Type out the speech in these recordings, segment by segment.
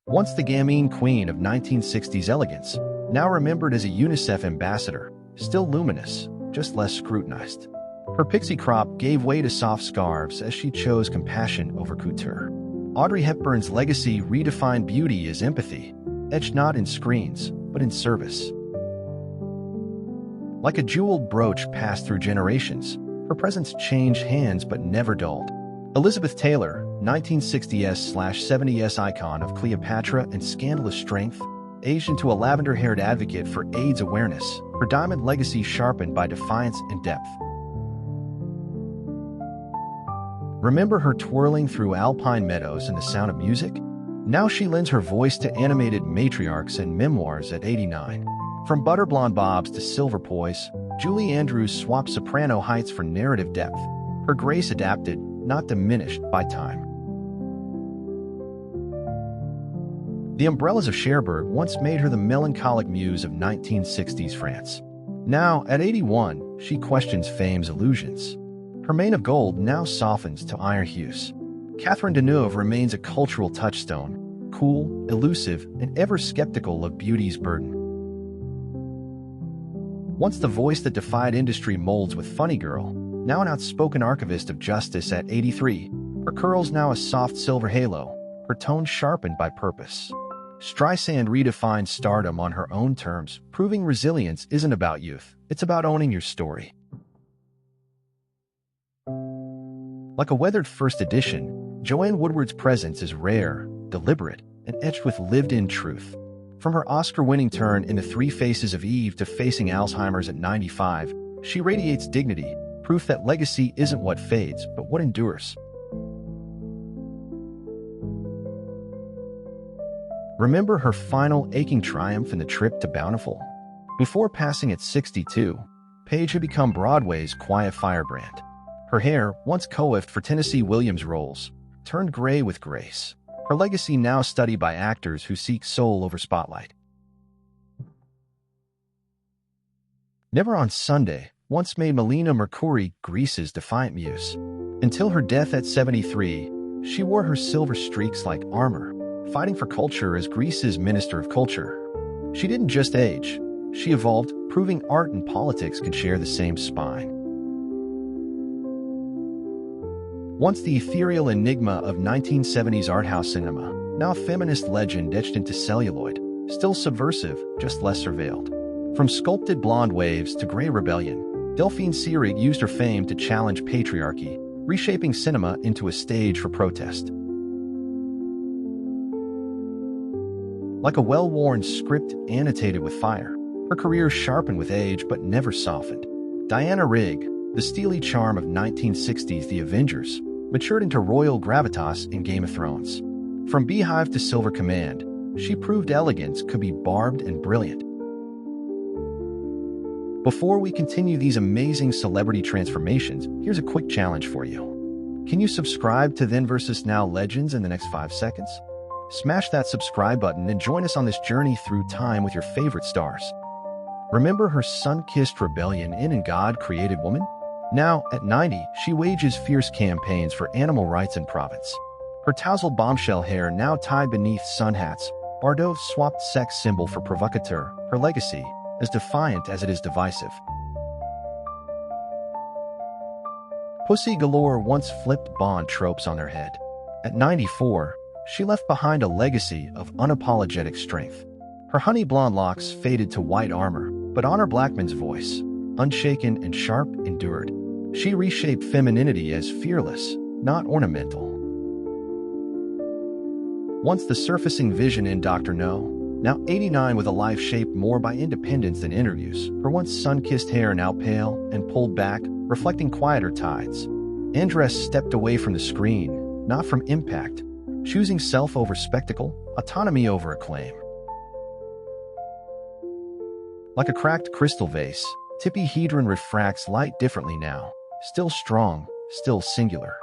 Once the gamine queen of 1960s elegance, now remembered as a UNICEF ambassador, still luminous, just less scrutinized. Her pixie crop gave way to soft scarves as she chose compassion over couture. Audrey Hepburn's legacy redefined beauty as empathy, etched not in screens, but in service. Like a jeweled brooch passed through generations, her presence changed hands but never dulled. Elizabeth Taylor, 1960s-1970s icon of Cleopatra and scandalous strength, aged into a lavender-haired advocate for AIDS awareness, her diamond legacy sharpened by defiance and depth. Remember her twirling through alpine meadows and the sound of music? Now she lends her voice to animated matriarchs and memoirs at 89. From butter blonde bobs to silver poise, Julie Andrews swapped soprano heights for narrative depth. Her grace adapted, not diminished, by time. The umbrellas of Cherbourg once made her the melancholic muse of 1960s France. Now, at 81, she questions fame's illusions. Her mane of gold now softens to iron hues. Catherine Deneuve remains a cultural touchstone, cool, elusive, and ever skeptical of beauty's burden. Once the voice that defied industry molds with Funny Girl, now an outspoken archivist of justice at 83, her curls now a soft silver halo, her tone sharpened by purpose. Streisand redefined stardom on her own terms, proving resilience isn't about youth, it's about owning your story. Like a weathered first edition, Joanne Woodward's presence is rare, deliberate, and etched with lived-in truth. From her Oscar-winning turn in The Three Faces of Eve to facing Alzheimer's at 95, she radiates dignity, proof that legacy isn't what fades, but what endures. Remember her final aching triumph in the trip to Bountiful? Before passing at 62, Paige had become Broadway's quiet firebrand. Her hair, once coiffed for Tennessee Williams roles, turned gray with grace. Her legacy now studied by actors who seek soul over spotlight. Never on Sunday once made Melina Mercouri Greece's defiant muse. Until her death at 73, she wore her silver streaks like armor, fighting for culture as Greece's Minister of Culture. She didn't just age, she evolved, proving art and politics could share the same spine. Once the ethereal enigma of 1970s art house cinema, now feminist legend etched into celluloid, still subversive, just less surveilled. From sculpted blonde waves to gray rebellion, Delphine Seyrig used her fame to challenge patriarchy, reshaping cinema into a stage for protest. Like a well-worn script annotated with fire, her career sharpened with age but never softened. Diana Rigg, the steely charm of 1960s The Avengers, matured into royal gravitas in Game of Thrones. From Beehive to Silver Command, she proved elegance could be barbed and brilliant. Before we continue these amazing celebrity transformations, here's a quick challenge for you. Can you subscribe to Then vs. Now Legends in the next 5 seconds? Smash that subscribe button and join us on this journey through time with your favorite stars. Remember her sun-kissed rebellion in And God Created Woman? Now, at 90, she wages fierce campaigns for animal rights in Provence. Her tousled bombshell hair now tied beneath sun hats, Bardot's swapped sex symbol for provocateur, her legacy, as defiant as it is divisive. Pussy Galore once flipped Bond tropes on their head. At 94, she left behind a legacy of unapologetic strength. Her honey blonde locks faded to white armor, but Honor Blackman's voice, unshaken and sharp, endured. She reshaped femininity as fearless, not ornamental. Once the surfacing vision in Dr. No, now 89 with a life shaped more by independence than interviews, her once sun-kissed hair now pale and pulled back, reflecting quieter tides. Andress stepped away from the screen, not from impact, choosing self over spectacle, autonomy over acclaim. Like a cracked crystal vase, Tippi Hedren refracts light differently now, still strong, still singular.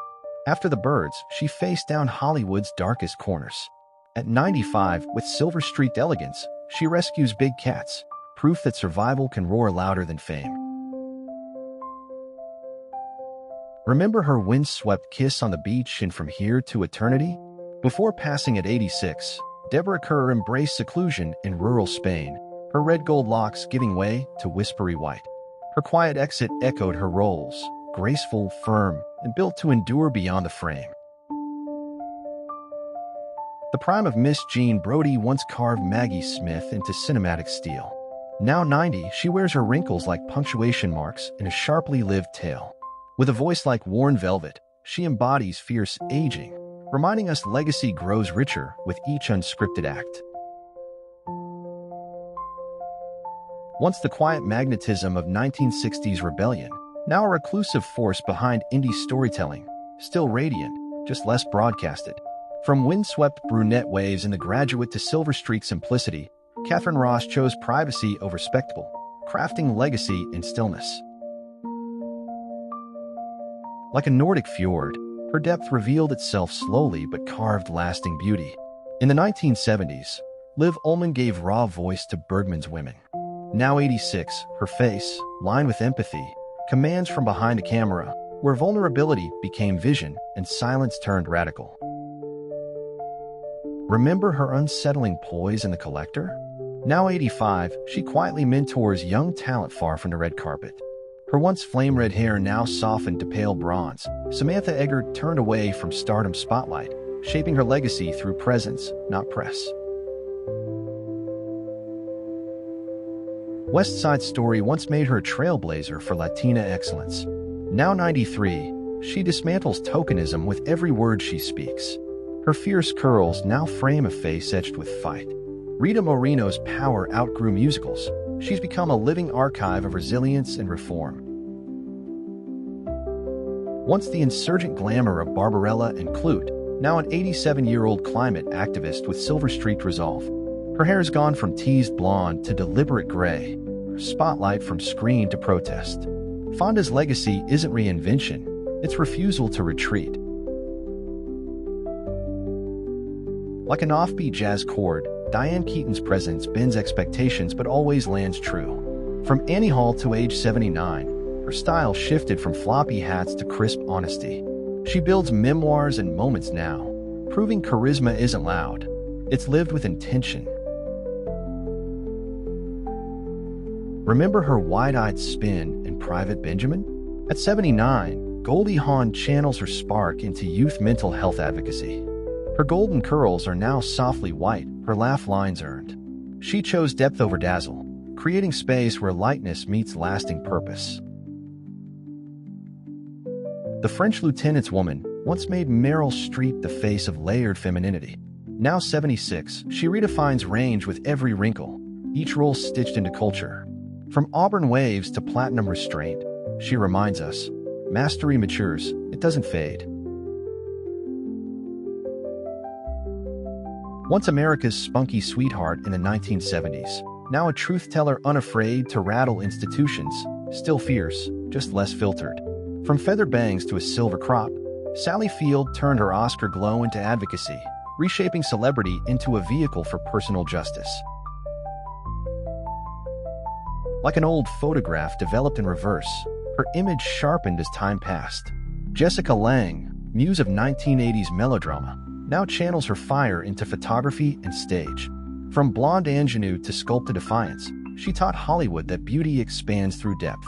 After The Birds, she faced down Hollywood's darkest corners. At 95, with silver-streaked elegance, she rescues big cats, proof that survival can roar louder than fame. Remember her wind-swept kiss on the beach in From Here to Eternity? Before passing at 86, Deborah Kerr embraced seclusion in rural Spain, her red gold locks giving way to whispery white. Her quiet exit echoed her roles, graceful, firm, and built to endure beyond the frame. The prime of Miss Jean Brodie once carved Maggie Smith into cinematic steel. Now 90, she wears her wrinkles like punctuation marks in a sharply lived tale. With a voice like worn velvet, she embodies fierce aging, reminding us legacy grows richer with each unscripted act. Once the quiet magnetism of 1960s rebellion, now a reclusive force behind indie storytelling, still radiant, just less broadcasted. From windswept brunette waves in The Graduate to silver-streaked simplicity, Catherine Ross chose privacy over spectacle, crafting legacy in stillness. Like a Nordic fjord, her depth revealed itself slowly but carved lasting beauty. In the 1970s, Liv Ullmann gave raw voice to Bergman's women. Now 86, her face, lined with empathy, commands from behind a camera, where vulnerability became vision and silence turned radical. Remember her unsettling poise in The Collector? Now 85, she quietly mentors young talent far from the red carpet. Her once flame-red hair now softened to pale bronze, Samantha Eggar turned away from stardom's spotlight, shaping her legacy through presence, not press. West Side Story once made her a trailblazer for Latina excellence. Now 93, she dismantles tokenism with every word she speaks. Her fierce curls now frame a face etched with fight. Rita Moreno's power outgrew musicals. She's become a living archive of resilience and reform. Once the insurgent glamour of Barbarella and Clute, now an 87-year-old climate activist with silver-streaked resolve. Her hair's gone from teased blonde to deliberate gray, her spotlight from screen to protest. Fonda's legacy isn't reinvention, it's refusal to retreat. Like an offbeat jazz chord, Diane Keaton's presence bends expectations but always lands true. From Annie Hall to age 79, her style shifted from floppy hats to crisp honesty. She builds memoirs and moments now, proving charisma isn't loud. It's lived with intention. Remember her wide-eyed spin in Private Benjamin? At 79, Goldie Hawn channels her spark into youth mental health advocacy. Her golden curls are now softly white, her laugh lines earned. She chose depth over dazzle, creating space where lightness meets lasting purpose. The French lieutenant's woman once made Meryl Streep the face of layered femininity. Now 76, she redefines range with every wrinkle, each role stitched into culture. From auburn waves to platinum restraint, she reminds us, mastery matures, it doesn't fade. Once America's spunky sweetheart in the 1970s, now a truth-teller unafraid to rattle institutions, still fierce, just less filtered. From feather bangs to a silver crop, Sally Field turned her Oscar glow into advocacy, reshaping celebrity into a vehicle for personal justice. Like an old photograph developed in reverse, her image sharpened as time passed. Jessica Lange, muse of 1980s melodrama, now channels her fire into photography and stage. From blonde ingenue to sculpted defiance, she taught Hollywood that beauty expands through depth.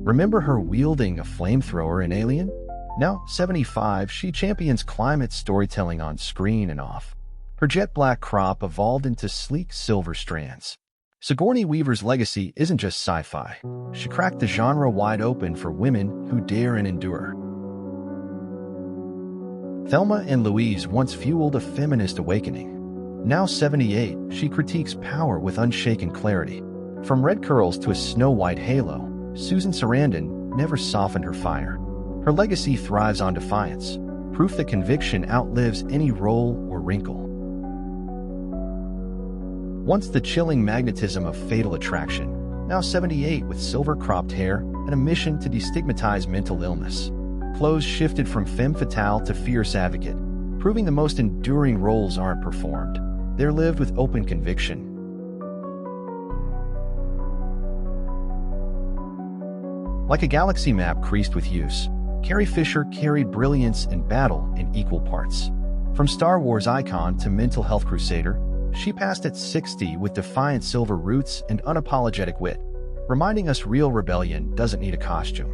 Remember her wielding a flamethrower in Alien? Now 75, she champions climate storytelling on screen and off. Her jet black crop evolved into sleek silver strands. Sigourney Weaver's legacy isn't just sci-fi. She cracked the genre wide open for women who dare and endure. Thelma and Louise once fueled a feminist awakening. Now 78, she critiques power with unshaken clarity. From red curls to a snow-white halo, Susan Sarandon never softened her fire. Her legacy thrives on defiance, proof that conviction outlives any role or wrinkle. Once the chilling magnetism of Fatal Attraction, now 78 with silver-cropped hair and a mission to destigmatize mental illness. Clothes shifted from femme fatale to fierce advocate, proving the most enduring roles aren't performed. They're lived with open conviction. Like a galaxy map creased with use, Carrie Fisher carried brilliance and battle in equal parts. From Star Wars icon to mental health crusader, she passed at 60 with defiant silver roots and unapologetic wit, reminding us real rebellion doesn't need a costume.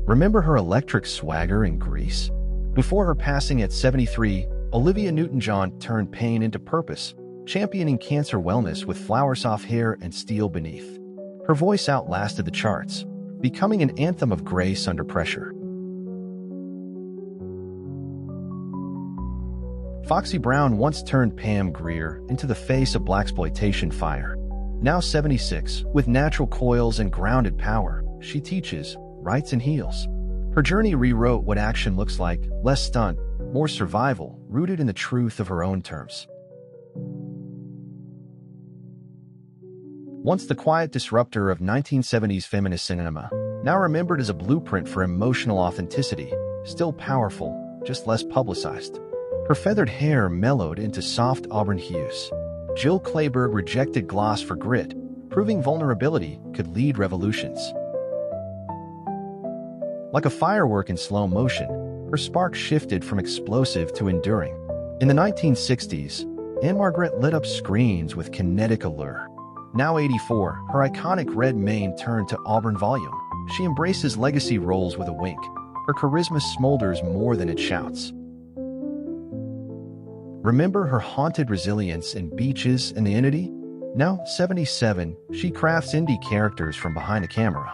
Remember her electric swagger in Grease? Before her passing at 73, Olivia Newton-John turned pain into purpose, championing cancer wellness with flower soft hair and steel beneath. Her voice outlasted the charts, becoming an anthem of grace under pressure. Foxy Brown once turned Pam Grier into the face of blaxploitation fire. Now 76, with natural coils and grounded power, she teaches, writes, and heals. Her journey rewrote what action looks like: less stunt, more survival, rooted in the truth of her own terms. Once the quiet disruptor of 1970s feminist cinema, now remembered as a blueprint for emotional authenticity, still powerful, just less publicized. Her feathered hair mellowed into soft auburn hues. Jill Clayburgh rejected gloss for grit, proving vulnerability could lead revolutions. Like a firework in slow motion, her spark shifted from explosive to enduring. In the 1960s, Anne Margaret lit up screens with kinetic allure. Now 84, her iconic red mane turned to auburn volume. She embraces legacy roles with a wink. Her charisma smolders more than it shouts. Remember her haunted resilience in Beaches and the Entity? Now 77, she crafts indie characters from behind a camera.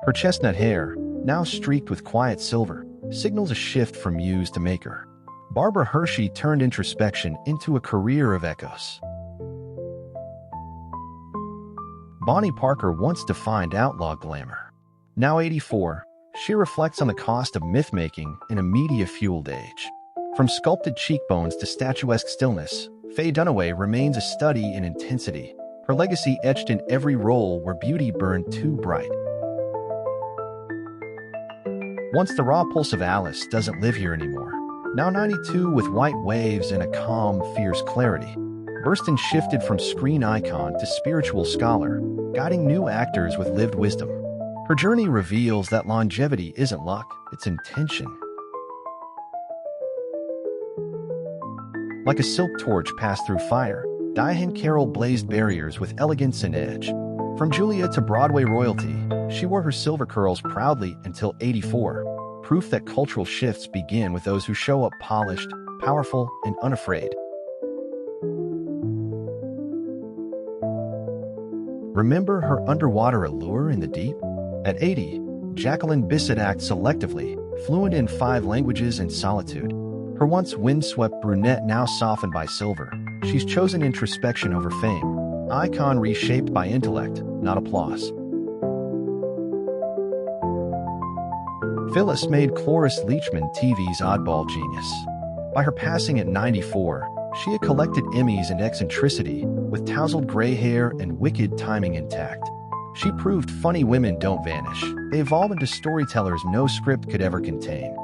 Her chestnut hair, now streaked with quiet silver, signals a shift from muse to maker. Barbara Hershey turned introspection into a career of echoes. Bonnie Parker once defined outlaw glamour. Now 84, she reflects on the cost of myth-making in a media-fueled age. From sculpted cheekbones to statuesque stillness, Faye Dunaway remains a study in intensity, her legacy etched in every role where beauty burned too bright. Once the raw pulse of Alice doesn't live here anymore. Now 92 with white waves and a calm, fierce clarity. Burstyn shifted from screen icon to spiritual scholar, guiding new actors with lived wisdom. Her journey reveals that longevity isn't luck, it's intention. Like a silk torch passed through fire, Diane Carroll blazed barriers with elegance and edge. From Julia to Broadway royalty, she wore her silver curls proudly until 84, proof that cultural shifts begin with those who show up polished, powerful, and unafraid. Remember her underwater allure in the deep? At 80, Jacqueline Bisset acts selectively, fluent in 5 languages and solitude. Her once windswept brunette now softened by silver, she's chosen introspection over fame. Icon reshaped by intellect, not applause. Phyllis made Cloris Leachman TV's oddball genius. By her passing at 94, she had collected Emmys and eccentricity, with tousled gray hair and wicked timing intact. She proved funny women don't vanish. They evolve into storytellers no script could ever contain.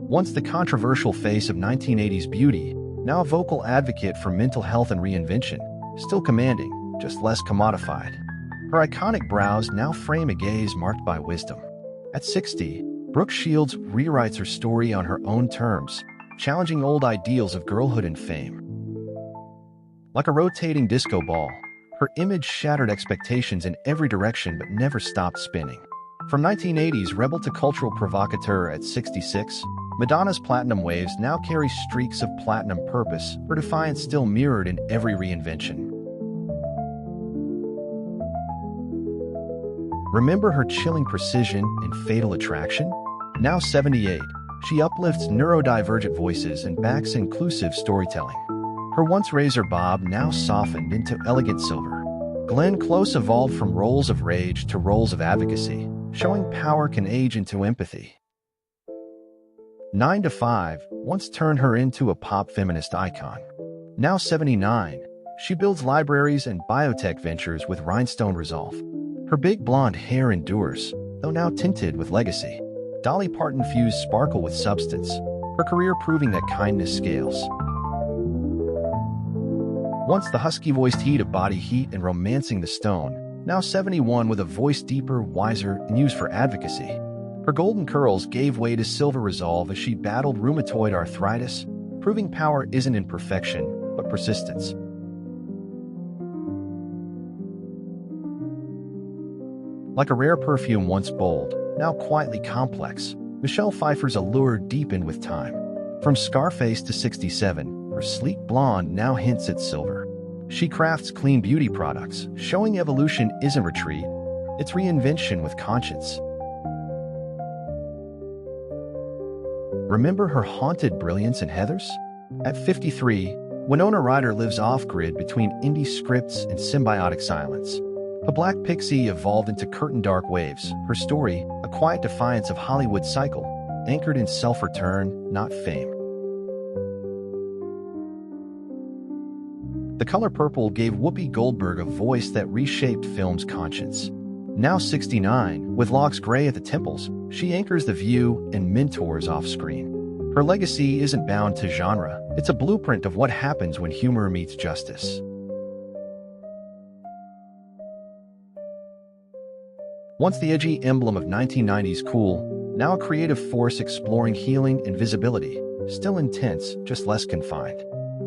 Once the controversial face of 1980s beauty, now a vocal advocate for mental health and reinvention, still commanding, just less commodified. Her iconic brows now frame a gaze marked by wisdom. At 60, Brooke Shields rewrites her story on her own terms, challenging old ideals of girlhood and fame. Like a rotating disco ball, her image shattered expectations in every direction but never stopped spinning. From 1980s rebel to cultural provocateur at 66, Madonna's platinum waves now carry streaks of platinum purpose, her defiance still mirrored in every reinvention. Remember her chilling precision in Fatal Attraction? Now 78, she uplifts neurodivergent voices and backs inclusive storytelling. Her once razor bob now softened into elegant silver. Glenn Close evolved from roles of rage to roles of advocacy, showing power can age into empathy. 9 to 5 once turned her into a pop feminist icon. Now 79, she builds libraries and biotech ventures with rhinestone resolve. Her big blonde hair endures, though now tinted with legacy. Dolly Parton fused sparkle with substance, her career proving that kindness scales. Once the husky-voiced heat of Body Heat and Romancing the Stone, now 71 with a voice deeper, wiser, and used for advocacy. Her golden curls gave way to silver resolve as she battled rheumatoid arthritis, proving power isn't in perfection, but persistence. Like a rare perfume once bold, now quietly complex, Michelle Pfeiffer's allure deepened with time. From Scarface to 67, her sleek blonde now hints at silver. She crafts clean beauty products, showing evolution isn't retreat, it's reinvention with conscience. Remember her haunted brilliance in Heathers? At 53, Winona Ryder lives off-grid between indie scripts and symbiotic silence. A black pixie evolved into curtain-dark waves, her story, a quiet defiance of Hollywood's cycle, anchored in self-return, not fame. The color purple gave Whoopi Goldberg a voice that reshaped film's conscience. Now 69, with locks gray at the temples, she anchors The View and mentors off-screen. Her legacy isn't bound to genre, it's a blueprint of what happens when humor meets justice. Once the edgy emblem of 1990s cool, now a creative force exploring healing and visibility, still intense, just less confined.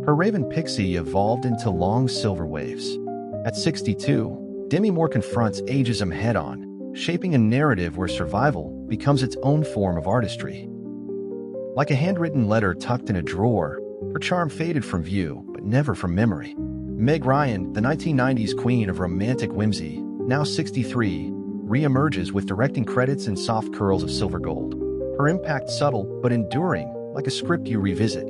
Her raven pixie evolved into long silver waves. At 62, Demi more confronts ageism head-on, shaping a narrative where survival becomes its own form of artistry. Like a handwritten letter tucked in a drawer, her charm faded from view, but never from memory. Meg Ryan, the 1990s queen of romantic whimsy, now 63, re-emerges with directing credits and soft curls of silver gold. Her impact subtle but enduring, like a script you revisit.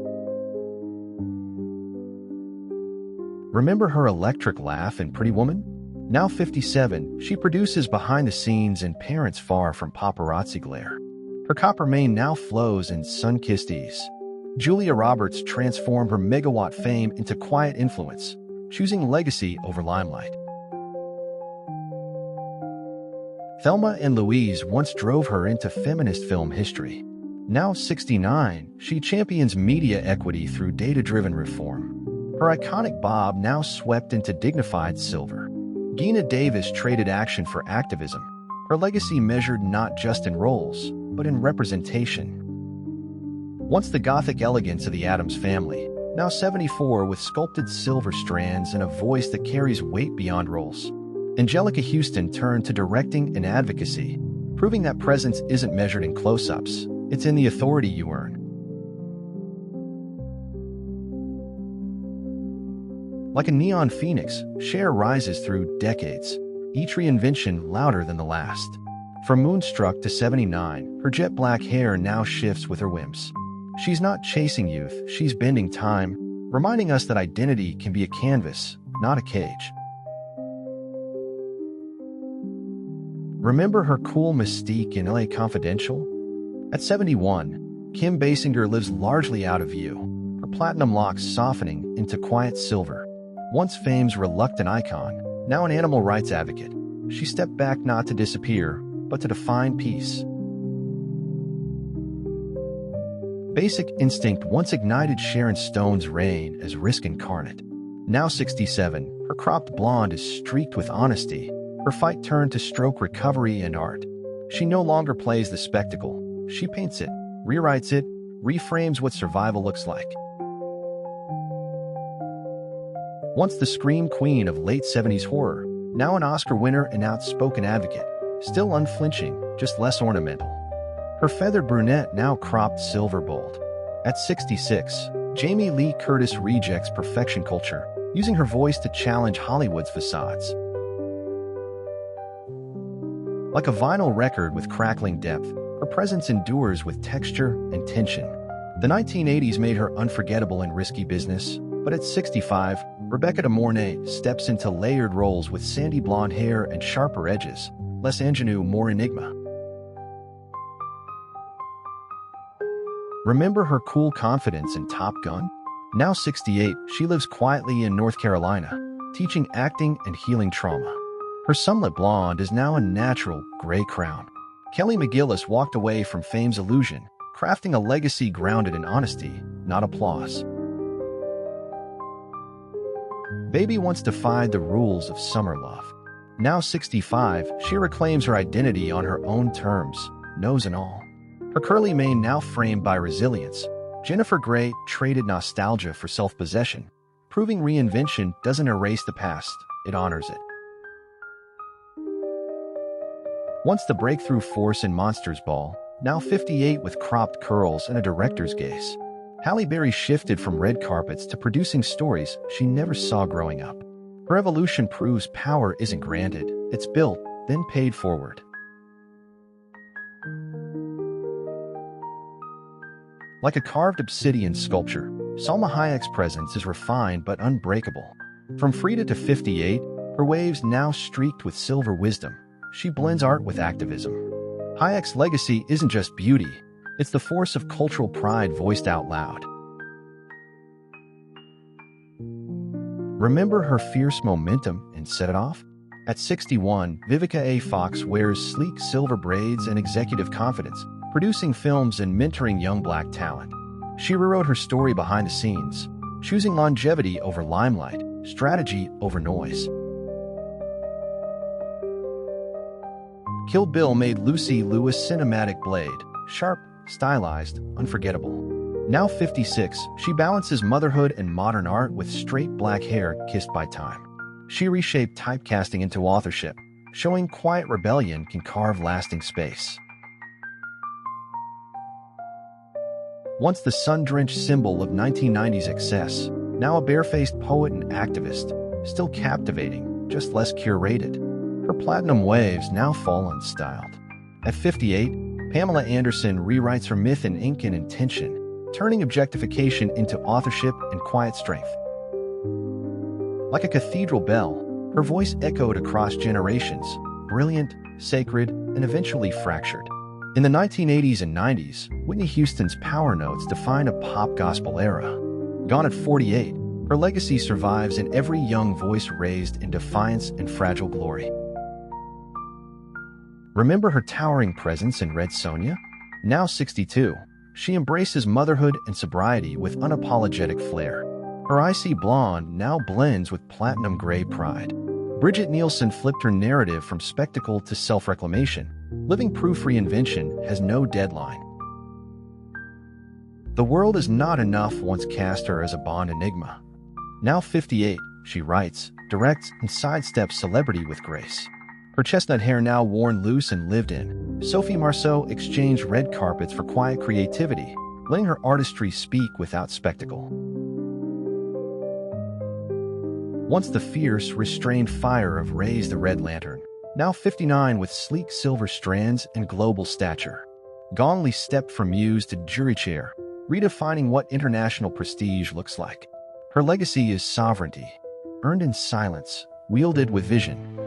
Remember her electric laugh in Pretty Woman? Now 57, she produces behind the scenes in Parents Far from Paparazzi Glare. Her copper mane now flows in sun-kissed ease. Julia Roberts transformed her megawatt fame into quiet influence, choosing legacy over limelight. Thelma and Louise once drove her into feminist film history. Now 69, she champions media equity through data-driven reform. Her iconic bob now swept into dignified silver. Geena Davis traded action for activism. Her legacy measured not just in roles, but in representation. Once the Gothic elegance of the Addams family, now 74 with sculpted silver strands and a voice that carries weight beyond roles. Angelica Houston turned to directing and advocacy, proving that presence isn't measured in close-ups, it's in the authority you earn. Like a neon phoenix, Cher rises through decades, each reinvention louder than the last. From Moonstruck to 79, her jet black hair now shifts with her whims. She's not chasing youth, she's bending time, reminding us that identity can be a canvas, not a cage. Remember her cool mystique in LA Confidential? At 71, Kim Basinger lives largely out of view, her platinum locks softening into quiet silver. Once fame's reluctant icon, now an animal rights advocate, she stepped back not to disappear, but to define peace. Basic Instinct once ignited Sharon Stone's reign as risk incarnate. Now 67, her cropped blonde is streaked with honesty, her fight turned to stroke recovery and art. She no longer plays the spectacle, she paints it, rewrites it, reframes what survival looks like. Once the scream queen of late 70s horror, now an Oscar winner and outspoken advocate, still unflinching, just less ornamental. Her feathered brunette now cropped silver bold. At 66, Jamie Lee Curtis rejects perfection culture, using her voice to challenge Hollywood's facades. Like a vinyl record with crackling depth, her presence endures with texture and tension. The 1980s made her unforgettable in risky business, but at 65, Rebecca De Mornay steps into layered roles with sandy blonde hair and sharper edges, less ingenue, more enigma. Remember her cool confidence in Top Gun? Now 68, she lives quietly in North Carolina, teaching acting and healing trauma. Her sunlit blonde is now a natural gray crown. Kelly McGillis walked away from fame's illusion, crafting a legacy grounded in honesty, not applause. Baby once defied the rules of summer love. Now 65, she reclaims her identity on her own terms, nose and all. Her curly mane now framed by resilience. Jennifer Grey traded nostalgia for self-possession, proving reinvention doesn't erase the past, it honors it. Once the breakthrough force in Monsters Ball, now 58 with cropped curls and a director's gaze. Halle Berry shifted from red carpets to producing stories she never saw growing up. Her evolution proves power isn't granted, it's built, then paid forward. Like a carved obsidian sculpture, Salma Hayek's presence is refined but unbreakable. From Frida to 58, her waves now streaked with silver wisdom. She blends art with activism. Hayek's legacy isn't just beauty, it's the force of cultural pride voiced out loud. Remember her fierce momentum and Set It Off? At 61, Vivica A. Fox wears sleek silver braids and executive confidence, producing films and mentoring young black talent. She rewrote her story behind the scenes, choosing longevity over limelight, strategy over noise. Kill Bill made Lucy Lewis' cinematic blade, sharp, stylized, unforgettable. Now 56, she balances motherhood and modern art with straight black hair kissed by time. She reshaped typecasting into authorship, showing quiet rebellion can carve lasting space. Once the sun-drenched symbol of 1990s excess, now a barefaced poet and activist, still captivating, just less curated. Her platinum waves now fall unstyled. At 58, Pamela Anderson rewrites her myth in ink and intention, turning objectification into authorship and quiet strength. Like a cathedral bell, her voice echoed across generations, brilliant, sacred, and eventually fractured. In the 1980s and 90s, Whitney Houston's power notes define a pop gospel era. Gone at 48, her legacy survives in every young voice raised in defiance and fragile glory. Remember her towering presence in Red Sonja? Now 62, she embraces motherhood and sobriety with unapologetic flair. Her icy blonde now blends with platinum gray pride. Bridget Nielsen flipped her narrative from spectacle to self-reclamation. Living proof reinvention has no deadline. The World Is Not Enough once cast her as a Bond enigma. Now 58, she writes, directs, and sidesteps celebrity with grace. Her chestnut hair now worn loose and lived in, Sophie Marceau exchanged red carpets for quiet creativity, letting her artistry speak without spectacle. Once the fierce, restrained fire of Raise the Red Lantern, now 59 with sleek silver strands and global stature. Gong Li stepped from muse to jury chair, redefining what international prestige looks like. Her legacy is sovereignty, earned in silence, wielded with vision.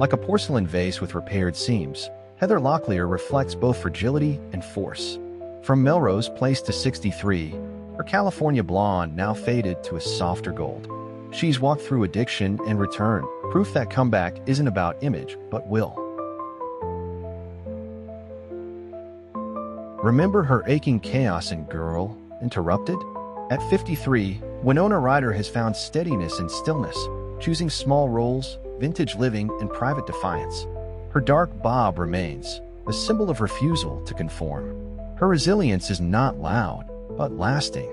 Like a porcelain vase with repaired seams, Heather Locklear reflects both fragility and force. From Melrose Place to 63, her California blonde now faded to a softer gold. She's walked through addiction and return, proof that comeback isn't about image, but will. Remember her aching chaos in Girl, Interrupted? At 53, Winona Ryder has found steadiness in stillness, choosing small roles, vintage living, and private defiance. Her dark bob remains, a symbol of refusal to conform. Her resilience is not loud, but lasting.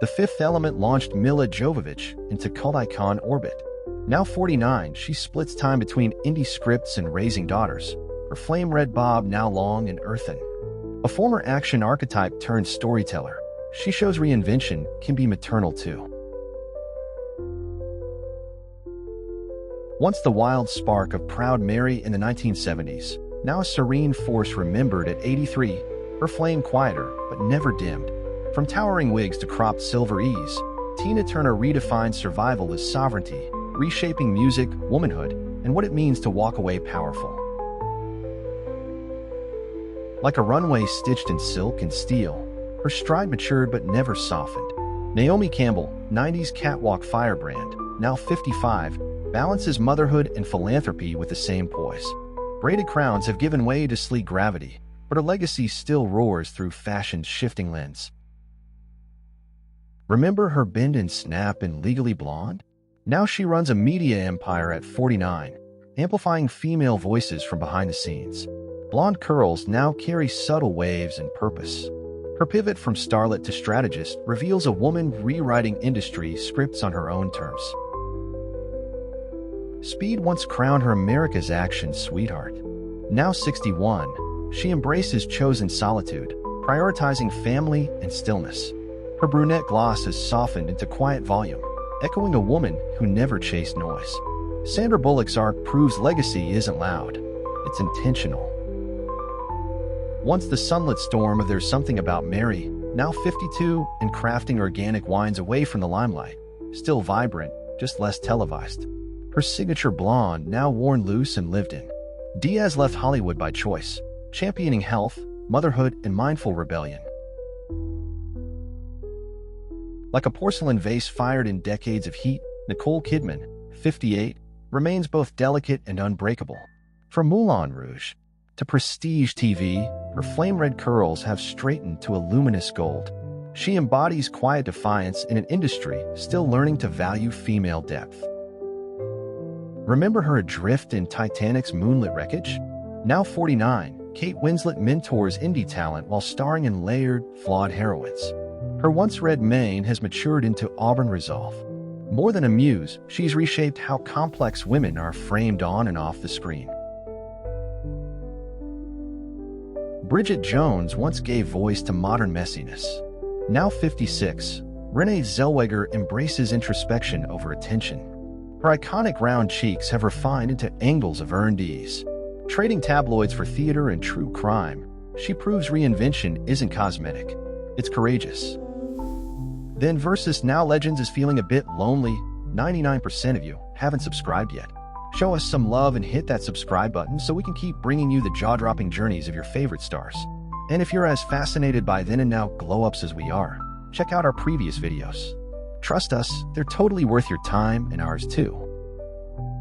The Fifth Element launched Mila Jovovich into cult icon orbit. Now 49, she splits time between indie scripts and raising daughters, her flame-red bob now long and earthen. A former action archetype turned storyteller, she shows reinvention can be maternal too. Once the wild spark of Proud Mary in the 1970s, now a serene force remembered at 83, her flame quieter but never dimmed. From towering wigs to cropped silver ease, Tina Turner redefined survival as sovereignty, reshaping music, womanhood, and what it means to walk away powerful. Like a runway stitched in silk and steel, her stride matured but never softened. Naomi Campbell, 90s catwalk firebrand, now 55, balances motherhood and philanthropy with the same poise. Braided crowns have given way to sleek gravity, but her legacy still roars through fashion's shifting lens. Remember her bend and snap in Legally Blonde? Now she runs a media empire at 49, amplifying female voices from behind the scenes. Blonde curls now carry subtle waves and purpose. Her pivot from starlet to strategist reveals a woman rewriting industry scripts on her own terms. Speed once crowned her America's action sweetheart. Now 61, she embraces chosen solitude, prioritizing family and stillness. Her brunette gloss has softened into quiet volume, echoing a woman who never chased noise. Sandra Bullock's arc proves legacy isn't loud, it's intentional. Once the sunlit storm of There's Something About Mary, now 52 and crafting organic wines away from the limelight, still vibrant, just less televised. Her signature blonde now worn loose and lived in. Diaz left Hollywood by choice, championing health, motherhood, and mindful rebellion. Like a porcelain vase fired in decades of heat, Nicole Kidman, 58, remains both delicate and unbreakable. From Moulin Rouge to prestige TV, her flame-red curls have straightened to a luminous gold. She embodies quiet defiance in an industry still learning to value female depth. Remember her adrift in Titanic's moonlit wreckage? Now 49, Kate Winslet mentors indie talent while starring in layered, flawed heroines. Her once red mane has matured into auburn resolve. More than a muse, she's reshaped how complex women are framed on and off the screen. Bridget Jones once gave voice to modern messiness. Now 56, Renee Zellweger embraces introspection over attention. Her iconic round cheeks have refined into angles of earned ease. Trading tabloids for theater and true crime, she proves reinvention isn't cosmetic, it's courageous. Then versus Now Legends is feeling a bit lonely. 99% of you haven't subscribed yet. Show us some love and hit that subscribe button so we can keep bringing you the jaw-dropping journeys of your favorite stars. And if you're as fascinated by then and now glow-ups as we are, check out our previous videos. Trust us, they're totally worth your time and ours too.